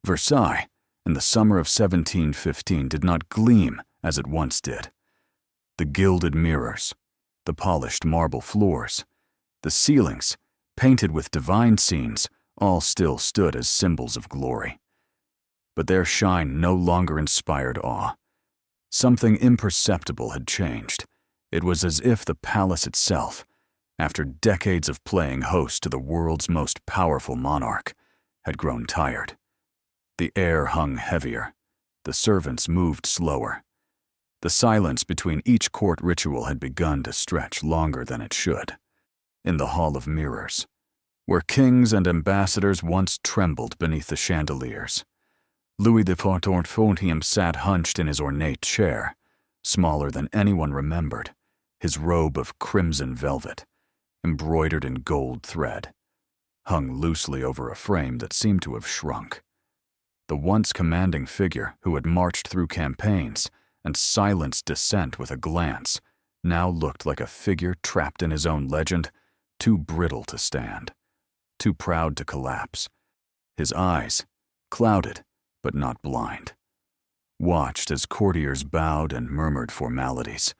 Versailles, in the summer of 1715, did not gleam as it once did. The gilded mirrors, the polished marble floors, the ceilings, painted with divine scenes, all still stood as symbols of glory. But their shine no longer inspired awe. Something imperceptible had changed. It was as if the palace itself, after decades of playing host to the world's most powerful monarch, had grown tired. The air hung heavier. The servants moved slower. The silence between each court ritual had begun to stretch longer than it should. In the Hall of Mirrors, where kings and ambassadors once trembled beneath the chandeliers, Louis XIV sat hunched in his ornate chair, smaller than anyone remembered, his robe of crimson velvet, embroidered in gold thread, hung loosely over a frame that seemed to have shrunk. The once commanding figure who had marched through campaigns and silenced dissent with a glance now looked like a figure trapped in his own legend, too brittle to stand, too proud to collapse. His eyes, clouded but not blind, watched as courtiers bowed and murmured formalities,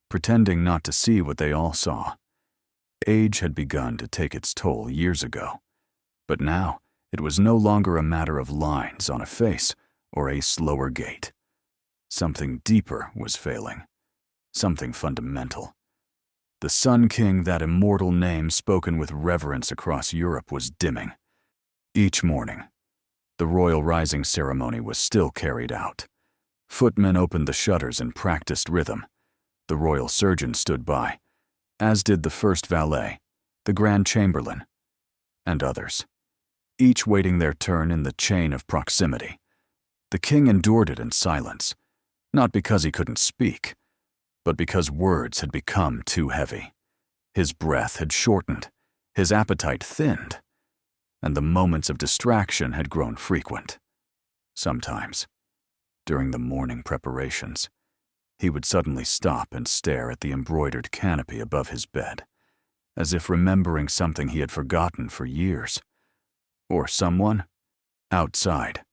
pretending not to see what they all saw. Age had begun to take its toll years ago, but now it was no longer a matter of lines on a face or a slower gait. Something deeper was failing, something fundamental. The Sun King, that immortal name spoken with reverence across Europe, was dimming. Each morning, the royal rising ceremony was still carried out. Footmen opened the shutters in practiced rhythm. The royal surgeon stood by, as did the first valet, the Grand Chamberlain, and others, each waiting their turn in the chain of proximity. The king endured it in silence, not because he couldn't speak, but because words had become too heavy. His breath had shortened, his appetite thinned, and the moments of distraction had grown frequent. Sometimes, during the morning preparations, he would suddenly stop and stare at the embroidered canopy above his bed, as if remembering something he had forgotten for years. Or someone. Outside,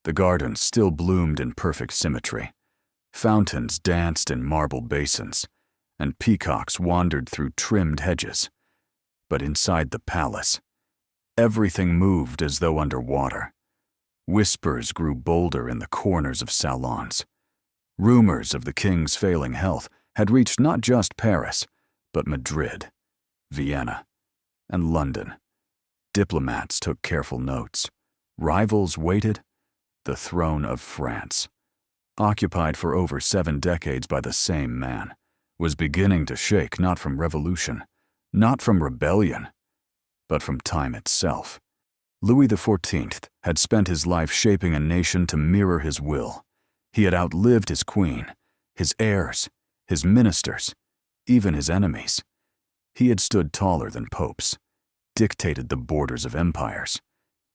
the gardens still bloomed in perfect symmetry. Fountains danced in marble basins, and peacocks wandered through trimmed hedges. But inside the palace, everything moved as though underwater. Whispers grew bolder in the corners of salons. Rumors of the king's failing health had reached not just Paris, but Madrid, Vienna, and London. Diplomats took careful notes. Rivals waited. The throne of France, occupied for over 7 decades by the same man, was beginning to shake not from revolution, not from rebellion, but from time itself. Louis XIV had spent his life shaping a nation to mirror his will. He had outlived his queen, his heirs, his ministers, even his enemies. He had stood taller than popes, dictated the borders of empires,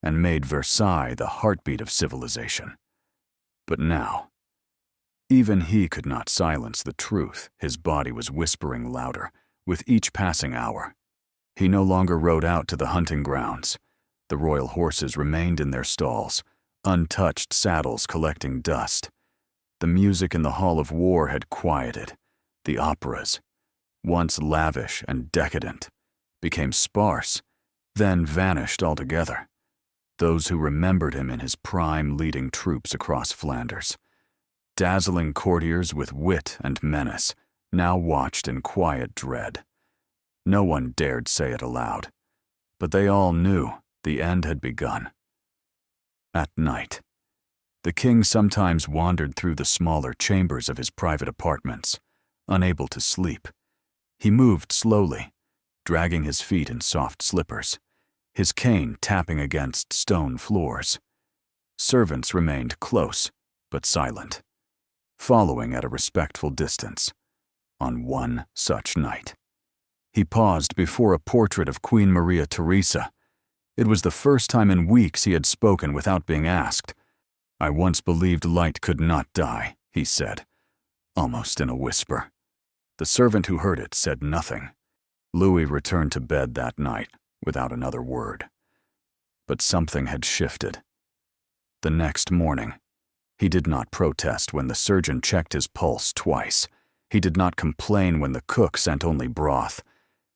and made Versailles the heartbeat of civilization. But now, even he could not silence the truth his body was whispering louder with each passing hour. He no longer rode out to the hunting grounds. The royal horses remained in their stalls, untouched saddles collecting dust. The music in the Hall of War had quieted. The operas, once lavish and decadent, became sparse, then vanished altogether. Those who remembered him in his prime leading troops across Flanders. Dazzling courtiers with wit and menace now watched in quiet dread. No one dared say it aloud, but they all knew the end had begun. At night, the king sometimes wandered through the smaller chambers of his private apartments, unable to sleep. He moved slowly, dragging his feet in soft slippers, his cane tapping against stone floors. Servants remained close but silent, following at a respectful distance. On one such night, he paused before a portrait of Queen Maria Theresa. It was the first time in weeks he had spoken without being asked. "I once believed light could not die," he said, almost in a whisper. The servant who heard it said nothing. Louis returned to bed that night without another word. But something had shifted. The next morning, he did not protest when the surgeon checked his pulse twice. He did not complain when the cook sent only broth.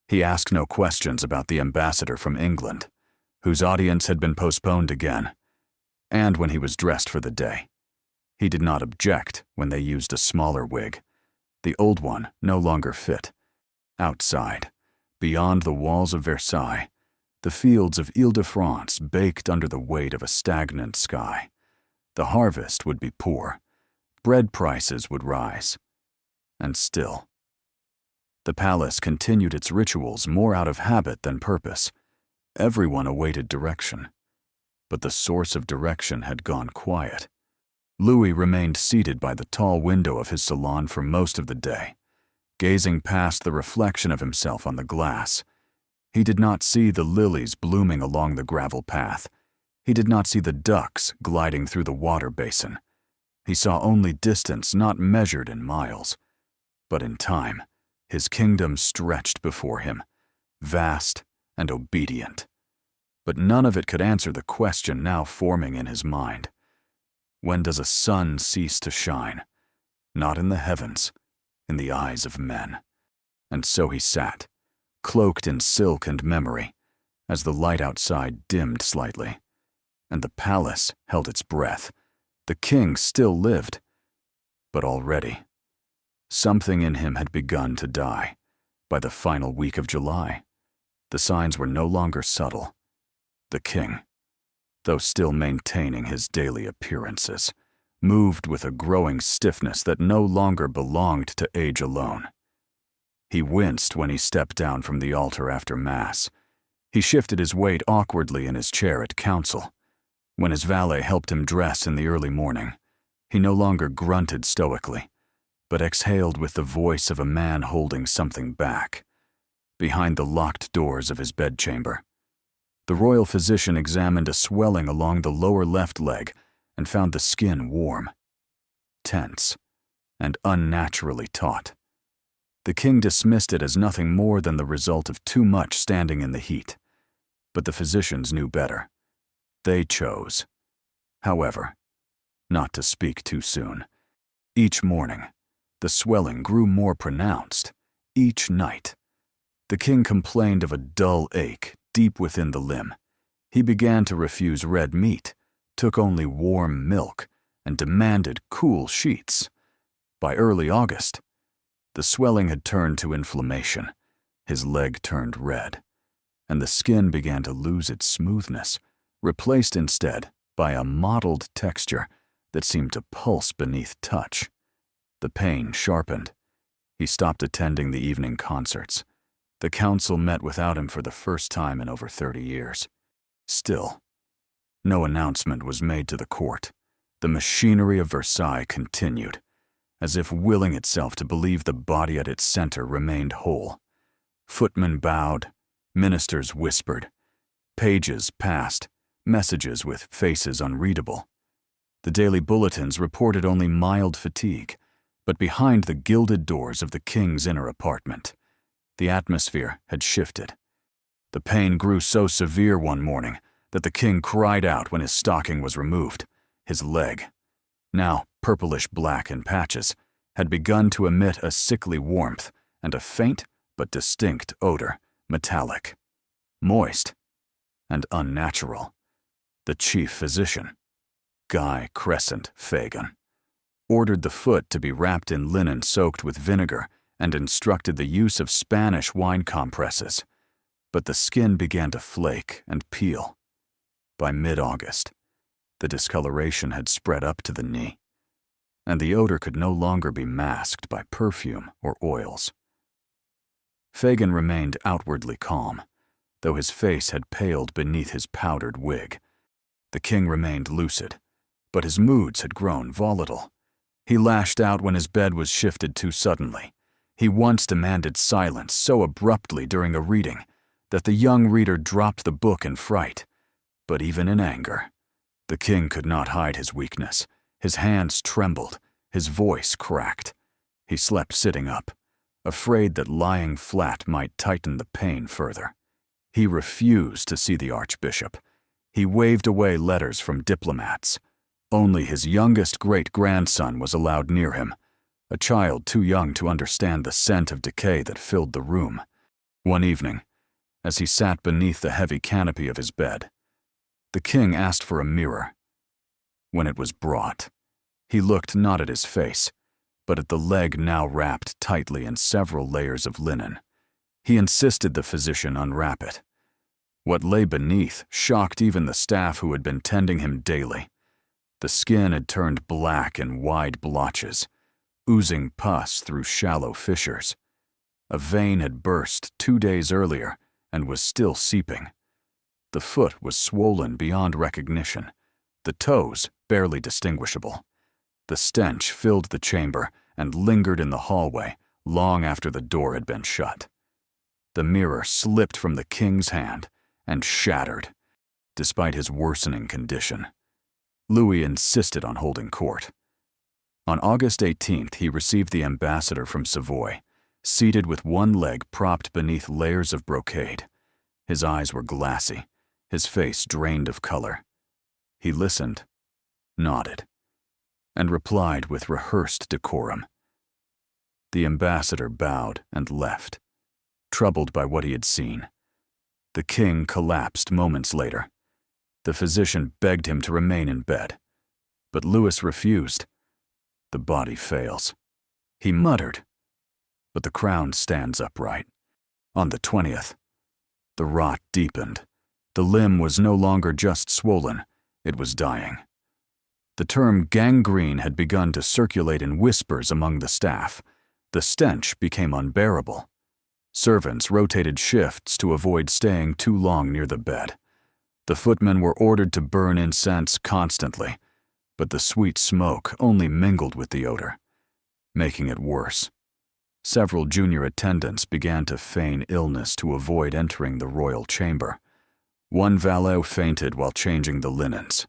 He asked no questions about the ambassador from England, whose audience had been postponed again. And when he was dressed for the day, he did not object when they used a smaller wig. The old one no longer fit. Outside, beyond the walls of Versailles, the fields of Ile-de-France baked under the weight of a stagnant sky. The harvest would be poor. Bread prices would rise. And still, the palace continued its rituals more out of habit than purpose. Everyone awaited direction, but the source of direction had gone quiet. Louis remained seated by the tall window of his salon for most of the day, gazing past the reflection of himself on the glass. He did not see the lilies blooming along the gravel path. He did not see the ducks gliding through the water basin. He saw only distance not measured in miles, but in time. His kingdom stretched before him, vast and obedient. But none of it could answer the question now forming in his mind. When does a sun cease to shine? Not in the heavens, in the eyes of men. And so he sat, cloaked in silk and memory, as the light outside dimmed slightly, and the palace held its breath. The king still lived, but already something in him had begun to die. By the final week of July, the signs were no longer subtle. The king, though still maintaining his daily appearances, moved with a growing stiffness that no longer belonged to age alone. He winced when he stepped down from the altar after Mass. He shifted his weight awkwardly in his chair at council. When his valet helped him dress in the early morning, he no longer grunted stoically, but exhaled with the voice of a man holding something back. Behind the locked doors of his bedchamber, the royal physician examined a swelling along the lower left leg and found the skin warm, tense, and unnaturally taut. The king dismissed it as nothing more than the result of too much standing in the heat. But the physicians knew better. They chose, however, not to speak too soon. Each morning, the swelling grew more pronounced. Each night, the king complained of a dull ache deep within the limb. He began to refuse red meat, took only warm milk, and demanded cool sheets. By early August, the swelling had turned to inflammation. His leg turned red, and the skin began to lose its smoothness, replaced instead by a mottled texture that seemed to pulse beneath touch. The pain sharpened. He stopped attending the evening concerts. The council met without him for the first time in over 30 years. Still, no announcement was made to the court. The machinery of Versailles continued, as if willing itself to believe the body at its center remained whole. Footmen bowed, ministers whispered, pages passed, messages with faces unreadable. The daily bulletins reported only mild fatigue, but behind the gilded doors of the king's inner apartment, the atmosphere had shifted. The pain grew so severe one morning that the king cried out when his stocking was removed. His leg, now purplish-black in patches, had begun to emit a sickly warmth and a faint but distinct odor, metallic, moist, and unnatural. The chief physician, Guy Crescent Fagan, ordered the foot to be wrapped in linen soaked with vinegar and instructed the use of Spanish wine compresses. But the skin began to flake and peel. By mid-August, the discoloration had spread up to the knee, and the odor could no longer be masked by perfume or oils. Fagan remained outwardly calm, though his face had paled beneath his powdered wig. The king remained lucid, but his moods had grown volatile. He lashed out when his bed was shifted too suddenly. He once demanded silence so abruptly during a reading that the young reader dropped the book in fright. But even in anger, the king could not hide his weakness. His hands trembled, his voice cracked. He slept sitting up, afraid that lying flat might tighten the pain further. He refused to see the archbishop. He waved away letters from diplomats, Only his youngest great-grandson was allowed near him, a child too young to understand the scent of decay that filled the room. One evening, as he sat beneath the heavy canopy of his bed, the king asked for a mirror. When it was brought, he looked not at his face, but at the leg now wrapped tightly in several layers of linen. He insisted the physician unwrap it. What lay beneath shocked even the staff who had been tending him daily. The skin had turned black in wide blotches, oozing pus through shallow fissures. A vein had burst 2 days earlier and was still seeping. The foot was swollen beyond recognition, the toes barely distinguishable. The stench filled the chamber and lingered in the hallway long after the door had been shut. The mirror slipped from the king's hand and shattered, despite his worsening condition. Louis insisted on holding court. On August 18th, he received the ambassador from Savoy, seated with one leg propped beneath layers of brocade. His eyes were glassy, his face drained of color. He listened, nodded, and replied with rehearsed decorum. The ambassador bowed and left, troubled by what he had seen. The king collapsed moments later. The physician begged him to remain in bed, but Louis refused. The body fails, he muttered, but the crown stands upright. On the 20th, the rot deepened. The limb was no longer just swollen, it was dying. The term gangrene had begun to circulate in whispers among the staff. The stench became unbearable. Servants rotated shifts to avoid staying too long near the bed. The footmen were ordered to burn incense constantly, but the sweet smoke only mingled with the odor, making it worse. Several junior attendants began to feign illness to avoid entering the royal chamber. One valet fainted while changing the linens.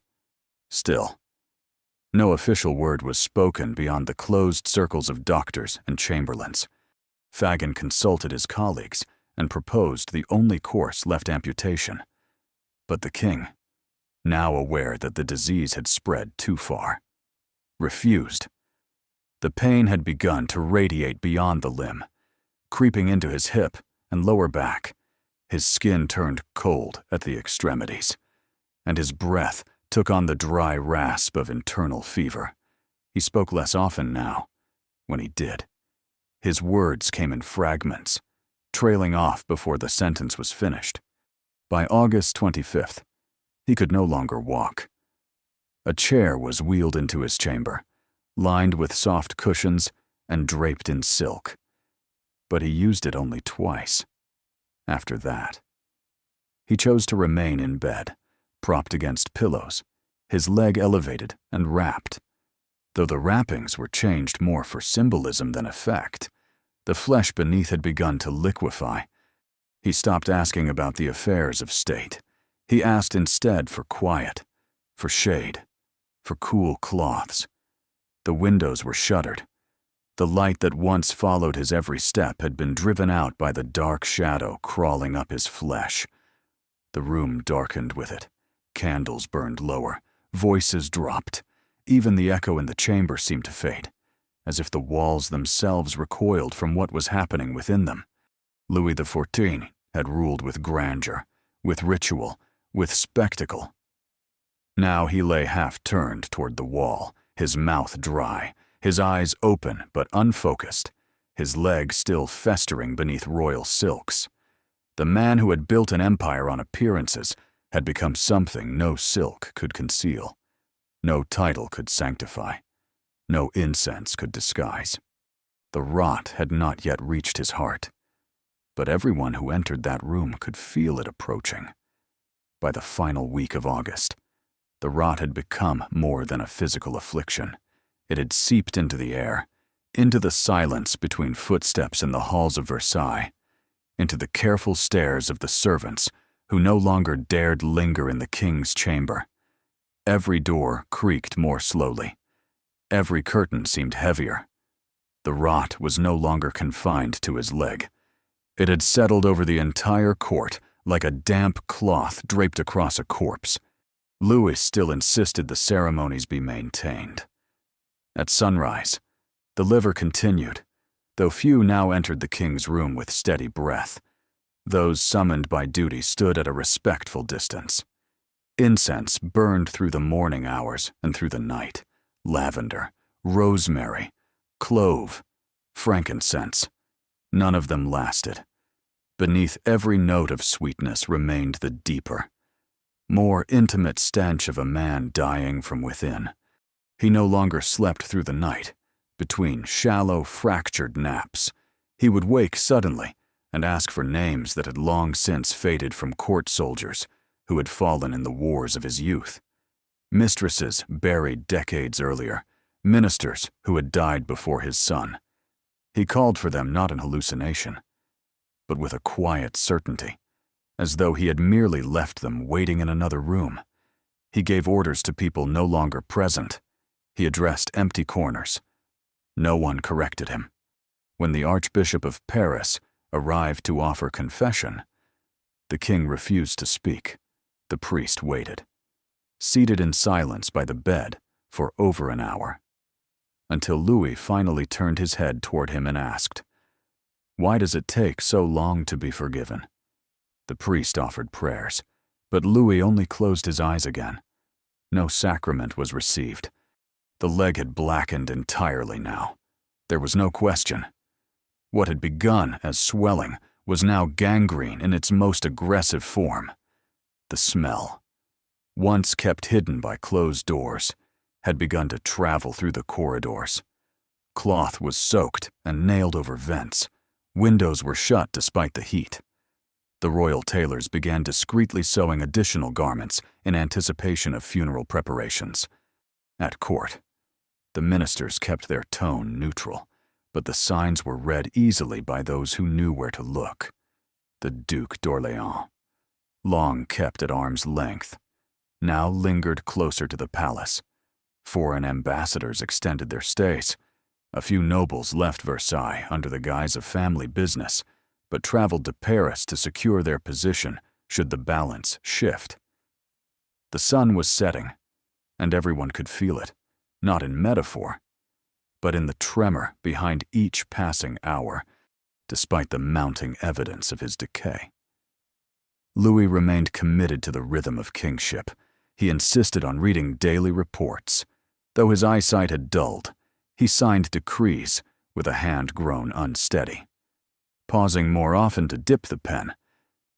Still, no official word was spoken beyond the closed circles of doctors and chamberlains. Fagin consulted his colleagues and proposed the only course left: amputation. But the king, now aware that the disease had spread too far, refused. The pain had begun to radiate beyond the limb, creeping into his hip and lower back. His skin turned cold at the extremities, and his breath took on the dry rasp of internal fever. He spoke less often now. When he did, his words came in fragments, trailing off before the sentence was finished. By August 25th, he could no longer walk. A chair was wheeled into his chamber, lined with soft cushions and draped in silk. But he used it only twice. After that, he chose to remain in bed, propped against pillows, his leg elevated and wrapped. Though the wrappings were changed more for symbolism than effect, the flesh beneath had begun to liquefy. He stopped asking about the affairs of state. He asked instead for quiet, for shade, for cool cloths. The windows were shuttered. The light that once followed his every step had been driven out by the dark shadow crawling up his flesh. The room darkened with it. Candles burned lower. Voices dropped. Even the echo in the chamber seemed to fade, as if the walls themselves recoiled from what was happening within them. Louis XIV had ruled with grandeur, with ritual, with spectacle. Now he lay half-turned toward the wall, his mouth dry, his eyes open but unfocused, his legs still festering beneath royal silks. The man who had built an empire on appearances had become something no silk could conceal, no title could sanctify, no incense could disguise. The rot had not yet reached his heart, but everyone who entered that room could feel it approaching. By the final week of August, the rot had become more than a physical affliction. It had seeped into the air, into the silence between footsteps in the halls of Versailles, into the careful stares of the servants who no longer dared linger in the king's chamber. Every door creaked more slowly. Every curtain seemed heavier. The rot was no longer confined to his leg. It had settled over the entire court like a damp cloth draped across a corpse. Louis still insisted the ceremonies be maintained. At sunrise, the liver continued, though few now entered the king's room with steady breath. Those summoned by duty stood at a respectful distance. Incense burned through the morning hours and through the night. Lavender, rosemary, clove, frankincense. None of them lasted. Beneath every note of sweetness remained the deeper, more intimate stench of a man dying from within. He no longer slept through the night. Between shallow, fractured naps, he would wake suddenly and ask for names that had long since faded from court soldiers who had fallen in the wars of his youth. Mistresses buried decades earlier, ministers who had died before his son. He called for them not in hallucination, but with a quiet certainty, as though he had merely left them waiting in another room. He gave orders to people no longer present. He addressed empty corners. No one corrected him. When the Archbishop of Paris arrived to offer confession, the king refused to speak. The priest waited, seated in silence by the bed for over an hour, until Louis finally turned his head toward him and asked, "Why does it take so long to be forgiven?" The priest offered prayers, but Louis only closed his eyes again. No sacrament was received. The leg had blackened entirely now. There was no question. What had begun as swelling was now gangrene in its most aggressive form. The smell, once kept hidden by closed doors, had begun to travel through the corridors. Cloth was soaked and nailed over vents. Windows were shut despite the heat. The royal tailors began discreetly sewing additional garments in anticipation of funeral preparations. At court, the ministers kept their tone neutral, but the signs were read easily by those who knew where to look. The Duc d'Orléans, long kept at arm's length, now lingered closer to the palace. Foreign ambassadors extended their stays. A few nobles left Versailles under the guise of family business, but traveled to Paris to secure their position should the balance shift. The sun was setting, and everyone could feel it, not in metaphor, but in the tremor behind each passing hour, despite the mounting evidence of his decay. Louis remained committed to the rhythm of kingship. He insisted on reading daily reports. Though his eyesight had dulled, he signed decrees with a hand grown unsteady. Pausing more often to dip the pen,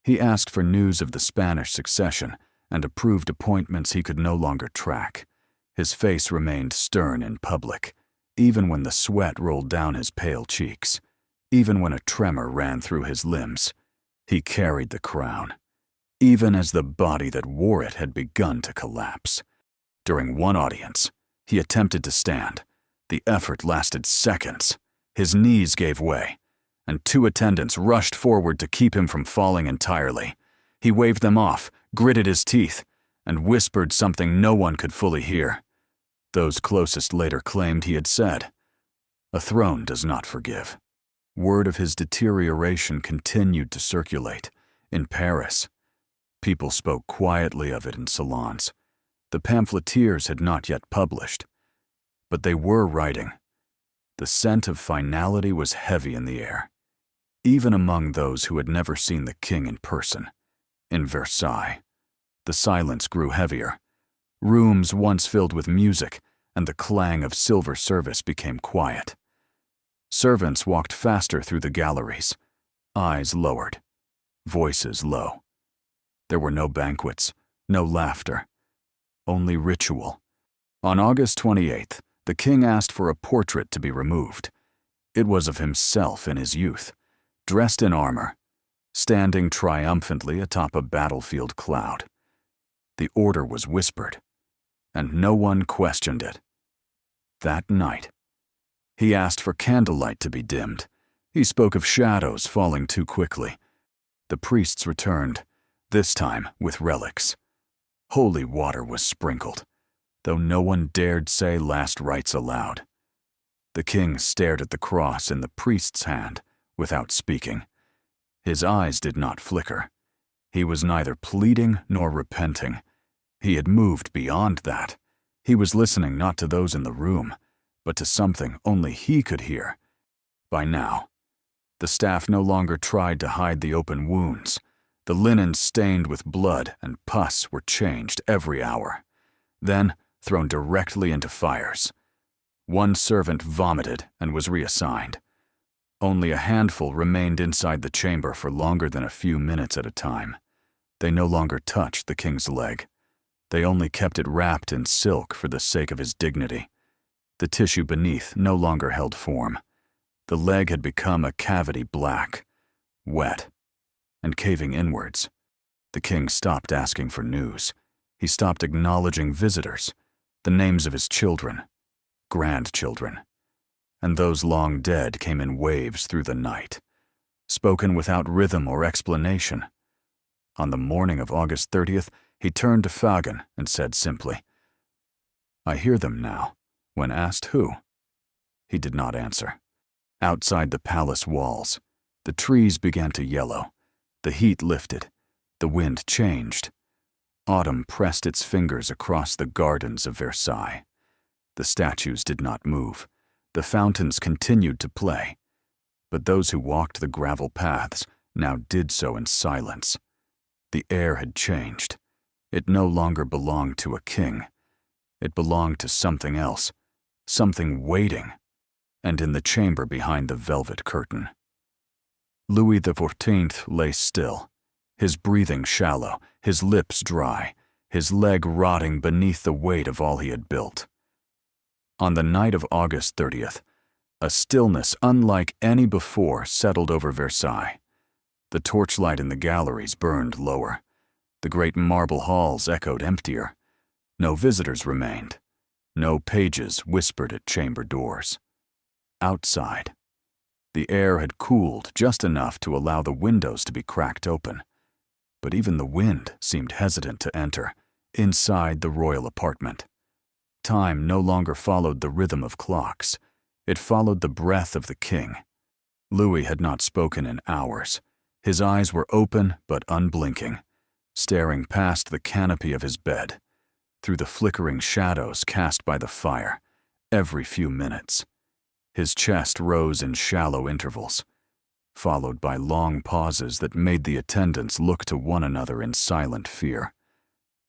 he asked for news of the Spanish succession and approved appointments he could no longer track. His face remained stern in public, even when the sweat rolled down his pale cheeks, even when a tremor ran through his limbs. He carried the crown, even as the body that wore it had begun to collapse. During one audience, he attempted to stand. The effort lasted seconds. His knees gave way, and two attendants rushed forward to keep him from falling entirely. He waved them off, gritted his teeth, and whispered something no one could fully hear. Those closest later claimed he had said, "A throne does not forgive." Word of his deterioration continued to circulate. In Paris, people spoke quietly of it in salons. The pamphleteers had not yet published, but they were writing. The scent of finality was heavy in the air, even among those who had never seen the king in person. In Versailles, the silence grew heavier. Rooms once filled with music and the clang of silver service became quiet. Servants walked faster through the galleries, eyes lowered, voices low. There were no banquets, no laughter, only ritual. On August 28th, the king asked for a portrait to be removed. It was of himself in his youth, dressed in armor, standing triumphantly atop a battlefield cloud. The order was whispered, and no one questioned it. That night, he asked for candlelight to be dimmed. He spoke of shadows falling too quickly. The priests returned, this time with relics. Holy water was sprinkled, though no one dared say last rites aloud. The king stared at the cross in the priest's hand without speaking. His eyes did not flicker. He was neither pleading nor repenting. He had moved beyond that. He was listening not to those in the room, but to something only he could hear. By now, the staff no longer tried to hide the open wounds. The linen stained with blood and pus were changed every hour, then thrown directly into fires. One servant vomited and was reassigned. Only a handful remained inside the chamber for longer than a few minutes at a time. They no longer touched the king's leg. They only kept it wrapped in silk for the sake of his dignity. The tissue beneath no longer held form. The leg had become a cavity black, wet, and caving inwards. The king stopped asking for news. He stopped acknowledging visitors, the names of his children, grandchildren, and those long dead came in waves through the night, spoken without rhythm or explanation. On the morning of August 30th, he turned to Fagan and said simply, "I hear them now," when asked who. He did not answer. Outside the palace walls, the trees began to yellow, the heat lifted, the wind changed. Autumn pressed its fingers across the gardens of Versailles. The statues did not move. The fountains continued to play. But those who walked the gravel paths now did so in silence. The air had changed. It no longer belonged to a king. It belonged to something else, something waiting, and in the chamber behind the velvet curtain. Louis XIV lay still, his breathing shallow, his lips dry, his leg rotting beneath the weight of all he had built. On the night of August 30th, a stillness unlike any before settled over Versailles. The torchlight in the galleries burned lower. The great marble halls echoed emptier. No visitors remained. No pages whispered at chamber doors. Outside, the air had cooled just enough to allow the windows to be cracked open. But even the wind seemed hesitant to enter, inside the royal apartment. Time no longer followed the rhythm of clocks. It followed the breath of the king. Louis had not spoken in hours. His eyes were open but unblinking, staring past the canopy of his bed, through the flickering shadows cast by the fire, every few minutes. His chest rose in shallow intervals, followed by long pauses that made the attendants look to one another in silent fear.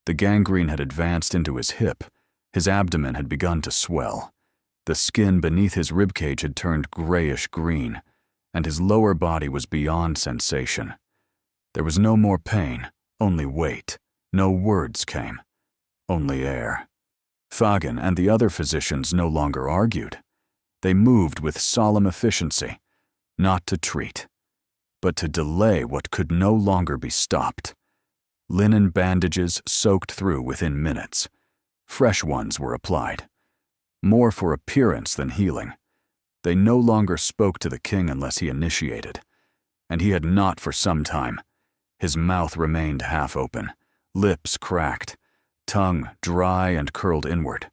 The gangrene had advanced into his hip. His abdomen had begun to swell. The skin beneath his ribcage had turned grayish-green, and his lower body was beyond sensation. There was no more pain, only weight. No words came, only air. Fagan and the other physicians no longer argued. They moved with solemn efficiency, not to treat, but to delay what could no longer be stopped. Linen bandages soaked through within minutes. Fresh ones were applied, more for appearance than healing. They no longer spoke to the king unless he initiated, and he had not for some time. His mouth remained half open, lips cracked, tongue dry and curled inward.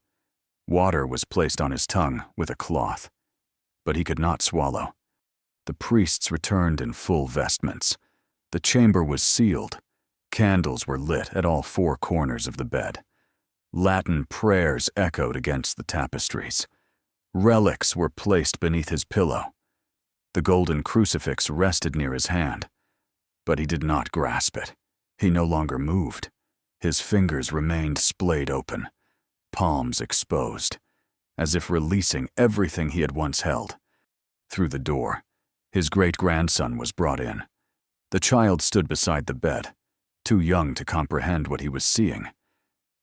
Water was placed on his tongue with a cloth, but he could not swallow. The priests returned in full vestments. The chamber was sealed. Candles were lit at all four corners of the bed. Latin prayers echoed against the tapestries. Relics were placed beneath his pillow. The golden crucifix rested near his hand, but he did not grasp it. He no longer moved. His fingers remained splayed open, palms exposed, as if releasing everything he had once held. Through the door, his great-grandson was brought in. The child stood beside the bed, too young to comprehend what he was seeing.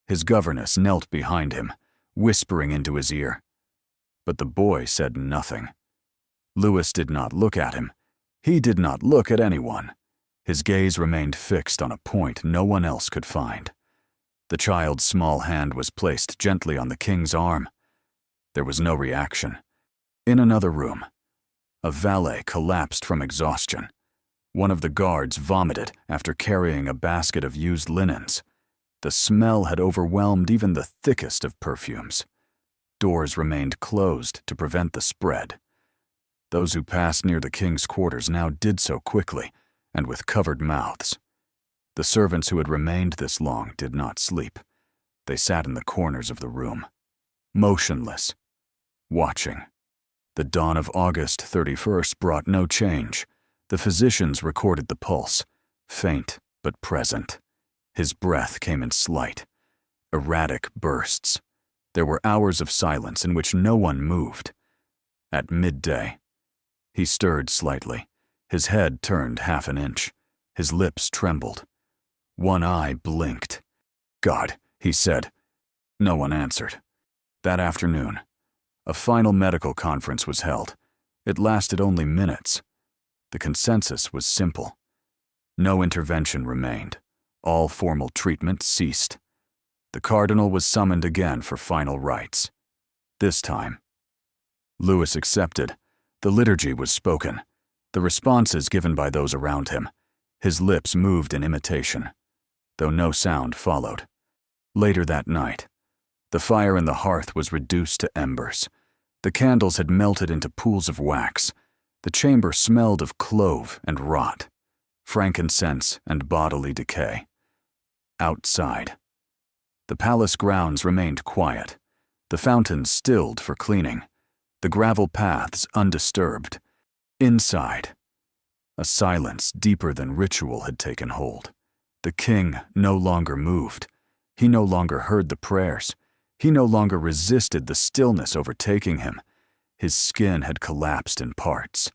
His governess knelt behind him, whispering into his ear. But the boy said nothing. Louis did not look at him. He did not look at anyone. His gaze remained fixed on a point no one else could find. The child's small hand was placed gently on the king's arm. There was no reaction. In another room, a valet collapsed from exhaustion. One of the guards vomited after carrying a basket of used linens. The smell had overwhelmed even the thickest of perfumes. Doors remained closed to prevent the spread. Those who passed near the king's quarters now did so quickly and with covered mouths. The servants who had remained this long did not sleep. They sat in the corners of the room, motionless, watching. The dawn of August 31st brought no change. The physicians recorded the pulse, faint but present. His breath came in slight, erratic bursts. There were hours of silence in which no one moved. At midday, he stirred slightly. His head turned half an inch. His lips trembled. One eye blinked. "God," he said. No one answered. That afternoon, a final medical conference was held. It lasted only minutes. The consensus was simple. No intervention remained. All formal treatment ceased. The cardinal was summoned again for final rites. This time, Louis accepted. The liturgy was spoken. The responses given by those around him. His lips moved in imitation, though no sound followed. Later that night, the fire in the hearth was reduced to embers. The candles had melted into pools of wax. The chamber smelled of clove and rot, frankincense and bodily decay. Outside, the palace grounds remained quiet, the fountains stilled for cleaning, the gravel paths undisturbed. Inside, a silence deeper than ritual had taken hold. The king no longer moved. He no longer heard the prayers. He no longer resisted the stillness overtaking him. His skin had collapsed in parts,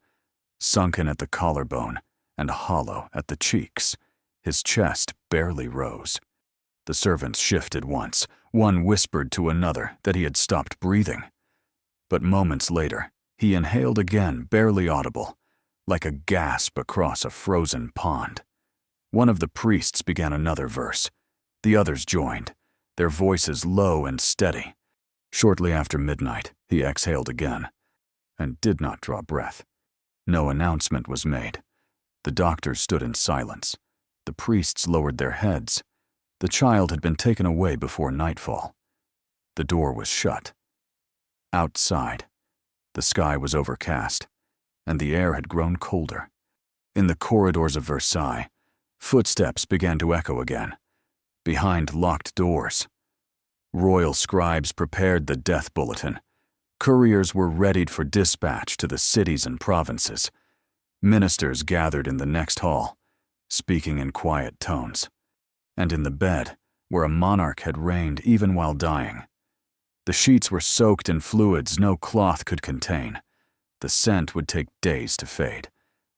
sunken at the collarbone and hollow at the cheeks. His chest barely rose. The servants shifted once. One whispered to another that he had stopped breathing. But moments later, he inhaled again, barely audible, like a gasp across a frozen pond. One of the priests began another verse. The others joined, their voices low and steady. Shortly after midnight, he exhaled again, and did not draw breath. No announcement was made. The doctors stood in silence. The priests lowered their heads. The child had been taken away before nightfall. The door was shut. Outside, the sky was overcast, and the air had grown colder. In the corridors of Versailles, footsteps began to echo again, behind locked doors. Royal scribes prepared the death bulletin. Couriers were readied for dispatch to the cities and provinces. Ministers gathered in the next hall, speaking in quiet tones. And in the bed, where a monarch had reigned even while dying, the sheets were soaked in fluids no cloth could contain. The scent would take days to fade.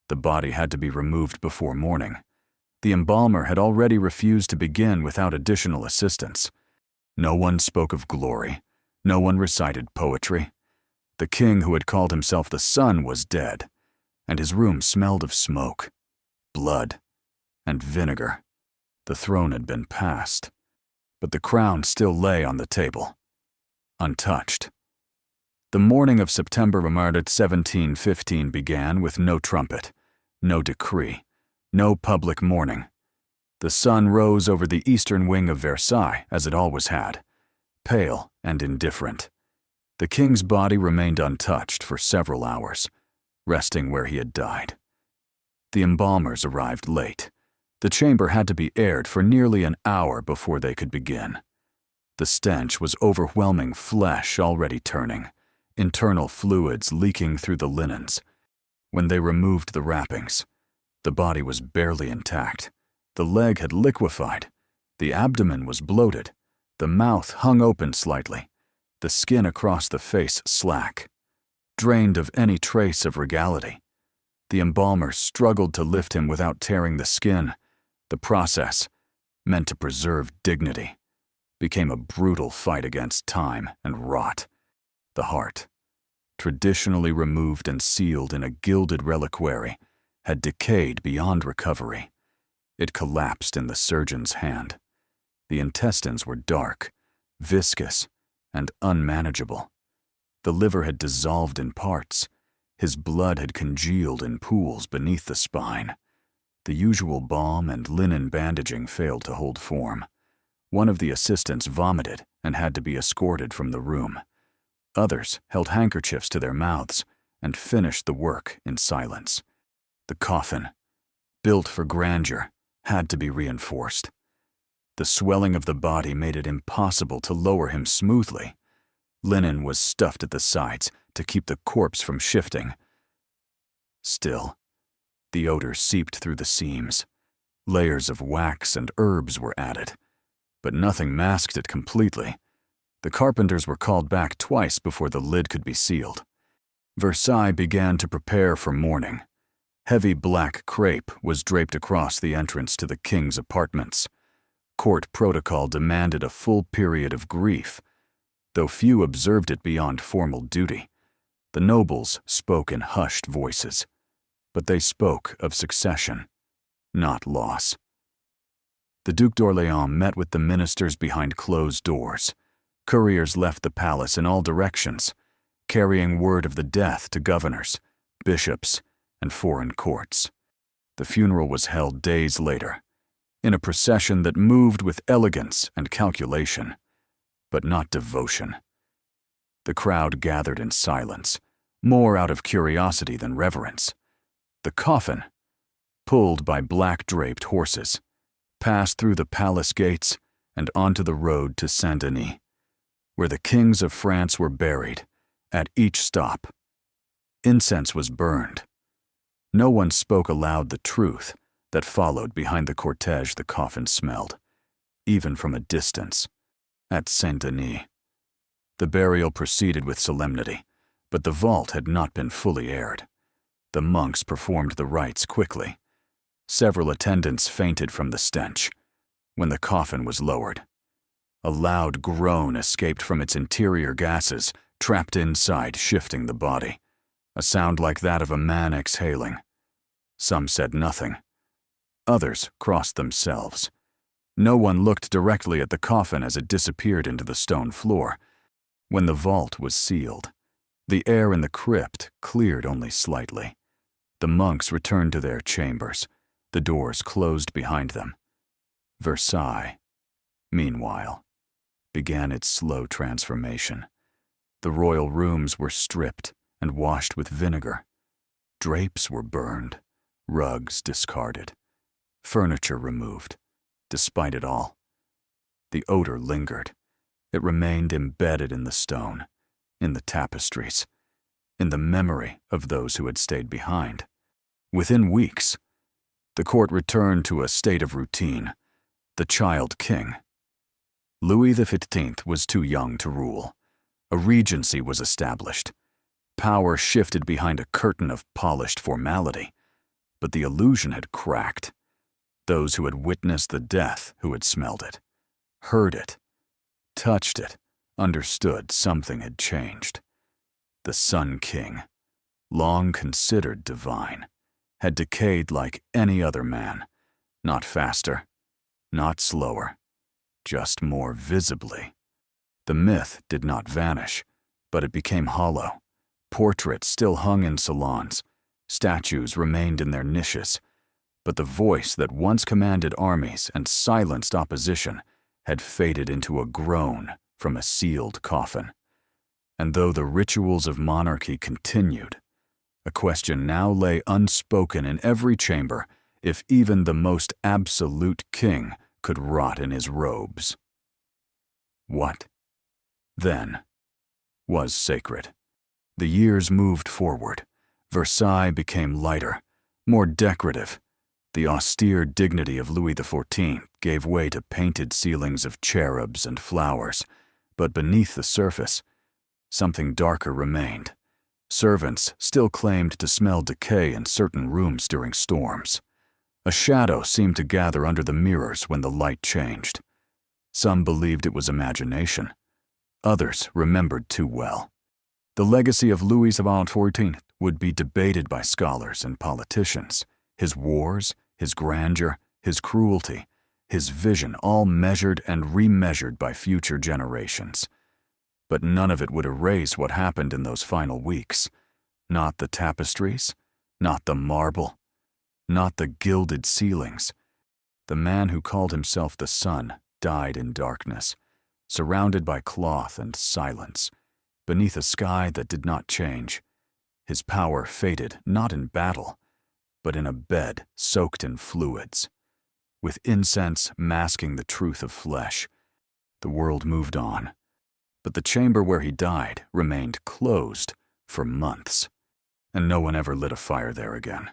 The body had to be removed before morning. The embalmer had already refused to begin without additional assistance. No one spoke of glory. No one recited poetry. The king who had called himself the sun was dead, and his room smelled of smoke, blood, and vinegar. The throne had been passed, but the crown still lay on the table, untouched. The morning of September 1715 began with no trumpet, no decree, no public mourning. The sun rose over the eastern wing of Versailles, as it always had, pale and indifferent. The king's body remained untouched for several hours, resting where he had died. The embalmers arrived late. The chamber had to be aired for nearly an hour before they could begin. The stench was overwhelming, flesh already turning, internal fluids leaking through the linens. When they removed the wrappings, the body was barely intact. The leg had liquefied. The abdomen was bloated. The mouth hung open slightly. The skin across the face slack, drained of any trace of regality. The embalmer struggled to lift him without tearing the skin. The process, meant to preserve dignity, became a brutal fight against time and rot. The heart, traditionally removed and sealed in a gilded reliquary, had decayed beyond recovery. It collapsed in the surgeon's hand. The intestines were dark, viscous, and unmanageable. The liver had dissolved in parts. His blood had congealed in pools beneath the spine. The usual balm and linen bandaging failed to hold form. One of the assistants vomited and had to be escorted from the room. Others held handkerchiefs to their mouths and finished the work in silence. The coffin, built for grandeur, had to be reinforced. The swelling of the body made it impossible to lower him smoothly. Linen was stuffed at the sides to keep the corpse from shifting. Still, the odor seeped through the seams. Layers of wax and herbs were added, but nothing masked it completely. The carpenters were called back twice before the lid could be sealed. Versailles began to prepare for mourning. Heavy black crepe was draped across the entrance to the king's apartments. Court protocol demanded a full period of grief, though few observed it beyond formal duty. The nobles spoke in hushed voices, but they spoke of succession, not loss. The Duc d'Orléans met with the ministers behind closed doors. Couriers left the palace in all directions, carrying word of the death to governors, bishops, and foreign courts. The funeral was held days later, in a procession that moved with elegance and calculation, but not devotion. The crowd gathered in silence, more out of curiosity than reverence. The coffin, pulled by black-draped horses, passed through the palace gates and onto the road to Saint-Denis, where the kings of France were buried. At each stop, incense was burned. No one spoke aloud the truth that followed behind the cortege the coffin smelled, even from a distance. At Saint-Denis, the burial proceeded with solemnity, but the vault had not been fully aired. The monks performed the rites quickly. Several attendants fainted from the stench. When the coffin was lowered, a loud groan escaped from its interior gases, trapped inside, shifting the body. A sound like that of a man exhaling. Some said nothing. Others crossed themselves. No one looked directly at the coffin as it disappeared into the stone floor. When the vault was sealed, the air in the crypt cleared only slightly. The monks returned to their chambers. The doors closed behind them. Versailles, meanwhile, began its slow transformation. The royal rooms were stripped and washed with vinegar. Drapes were burned, rugs discarded, furniture removed. Despite it all, the odor lingered. It remained embedded in the stone, in the tapestries, in the memory of those who had stayed behind. Within weeks, the court returned to a state of routine. The child king. Louis XV was too young to rule. A regency was established. Power shifted behind a curtain of polished formality. But the illusion had cracked. Those who had witnessed the death, who had smelled it, heard it, touched it, understood something had changed. The Sun King, long considered divine, had decayed like any other man, not faster, not slower, just more visibly. The myth did not vanish, but it became hollow. Portraits still hung in salons, statues remained in their niches, but the voice that once commanded armies and silenced opposition had faded into a groan from a sealed coffin. And though the rituals of monarchy continued, a question now lay unspoken in every chamber: if even the most absolute king could rot in his robes. What, then, was sacred? The years moved forward. Versailles became lighter, more decorative. The austere dignity of Louis XIV gave way to painted ceilings of cherubs and flowers, but beneath the surface, something darker remained. Servants still claimed to smell decay in certain rooms during storms. A shadow seemed to gather under the mirrors when the light changed. Some believed it was imagination. Others remembered too well. The legacy of Louis XIV would be debated by scholars and politicians. His wars, his grandeur, his cruelty, his vision, all measured and remeasured by future generations. But none of it would erase what happened in those final weeks. Not the tapestries, not the marble, not the gilded ceilings. The man who called himself the sun died in darkness, surrounded by cloth and silence, beneath a sky that did not change. His power faded not in battle, but in a bed soaked in fluids. with incense masking the truth of flesh. The world moved on, but the chamber where he died remained closed for months, and no one ever lit a fire there again.